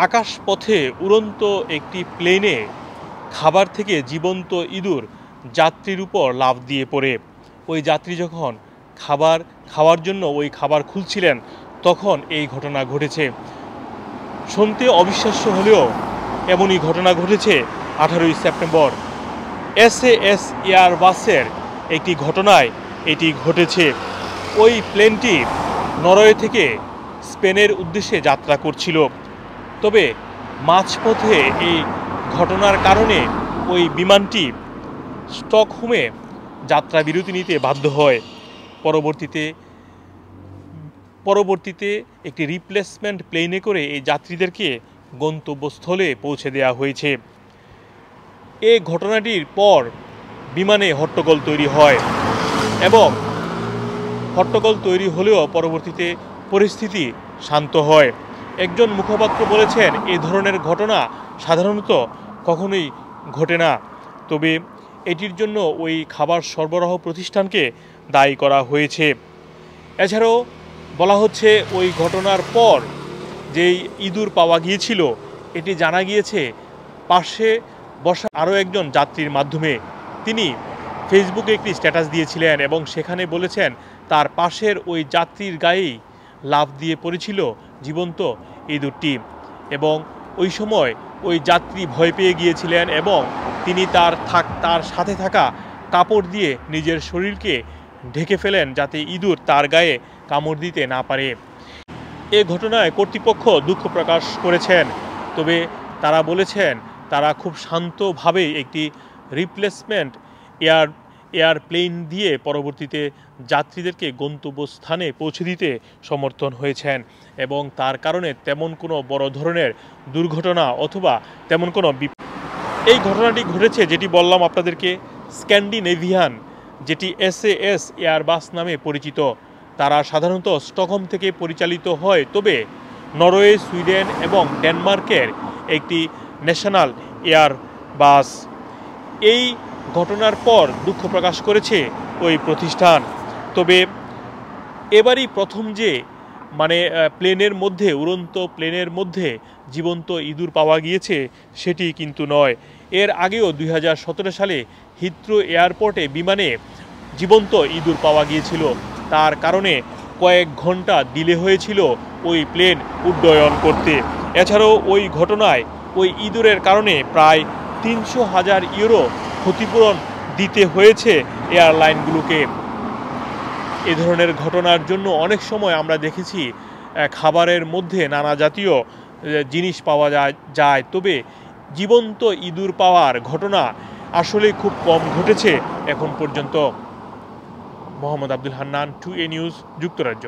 আকাশপথে উড়ন্ত একটি প্লেনে খাবার থেকে জীবন্ত ইঁদুর যাত্রীর উপর লাফ দিয়ে পড়ে। ওই যাত্রী যখন খাবার খাওয়ার জন্য ওই খাবার খুলছিলেন তখন এই ঘটনা ঘটেছে। শুনতে অবিশ্বাস্য হলেও এমনই ঘটনা ঘটেছে 18ই সেপ্টেম্বর। SAS এয়ারবাসের একটি ঘটনায় এটি ঘটেছে। ওই প্লেনটি নরওয়ে থেকে স্পেনের উদ্দেশ্যে যাত্রা করছিল। তবে মাঝপথে এই ঘটনার কারণে ওই বিমানটি স্টকহোমে যাত্রা বিরতি নিতে বাধ্য হয়। পরবর্তীতে একটি রিপ্লেসমেন্ট প্লেনে করে এই যাত্রীদেরকে গন্তব্যস্থলে পৌঁছে দেওয়া হয়েছে। এই ঘটনাটির পর বিমানে হট্টগোল তৈরি হয় এবং হট্টগোল তৈরি হলেও পরবর্তীতে পরিস্থিতি শান্ত হয়। একজন মুখপাত্র বলেছেন, এই ধরনের ঘটনা সাধারণত কখনোই ঘটে না, তবে এটির জন্য ওই খাবার সরবরাহ প্রতিষ্ঠানকে দায়ী করা হয়েছে। এছাড়াও বলা হচ্ছে ওই ঘটনার পর যেই ইঁদুর পাওয়া গিয়েছিল এটি জানা গিয়েছে পাশে বসা আরও একজন যাত্রীর মাধ্যমে। তিনি ফেসবুকে একটি স্ট্যাটাস দিয়েছিলেন এবং সেখানে বলেছেন তার পাশের ওই যাত্রীর গায়েই লাফ দিয়ে পড়েছিল জীবন্ত ইঁদুরটি এবং ওই সময় ওই যাত্রী ভয় পেয়ে গিয়েছিলেন এবং তিনি তার সাথে থাকা কাপড় দিয়ে নিজের শরীরকে ঢেকে ফেলেন যাতে ইঁদুর তার গায়ে কামড় দিতে না পারে। এ ঘটনায় কর্তৃপক্ষ দুঃখ প্রকাশ করেছেন, তবে তারা বলেছেন তারা খুব শান্তভাবেই একটি রিপ্লেসমেন্ট এয়ারপ্লেন দিয়ে পরবর্তীতে যাত্রীদেরকে গন্তব্যস্থানে পৌঁছে দিতে সমর্থন হয়েছেন এবং তার কারণে তেমন কোনো বড় ধরনের দুর্ঘটনা অথবা তেমন কোনো এই ঘটনাটি ঘটেছে যেটি বললাম আপনাদেরকে স্ক্যান্ডিনেভিয়ান, যেটি SAS এয়ারবাস নামে পরিচিত। তারা সাধারণত স্টকহোম থেকে পরিচালিত হয়, তবে নরওয়ে, সুইডেন এবং ডেনমার্কের একটি ন্যাশনাল এয়ারবাস। এই ঘটনার পর দুঃখ প্রকাশ করেছে ওই প্রতিষ্ঠান। তবে এবারই প্রথম যে প্লেনের মধ্যে উড়ন্ত প্লেনের মধ্যে জীবন্ত ইঁদুর পাওয়া গিয়েছে সেটি কিন্তু নয়। এর আগেও 2017 সালে হিথ্রো এয়ারপোর্টে বিমানে জীবন্ত ইঁদুর পাওয়া গিয়েছিল। তার কারণে কয়েক ঘন্টা ডিলে হয়েছিল ওই প্লেন উড্ডয়ন করতে। এছাড়াও ওই ঘটনায় ওই ইঁদুরের কারণে প্রায় 300,000 ইউরো ক্ষতিপূরণ দিতে হয়েছে এয়ারলাইনগুলোকে। এ ধরনের ঘটনার জন্য অনেক সময় আমরা দেখেছি খাবারের মধ্যে নানা জাতীয় জিনিস পাওয়া যায়, তবে জীবন্ত ইঁদুর পাওয়ার ঘটনা আসলে খুব কম ঘটেছে এখন পর্যন্ত। মোহাম্মদ আব্দুল হান্নান, 2A নিউজ, যুক্তরাজ্য।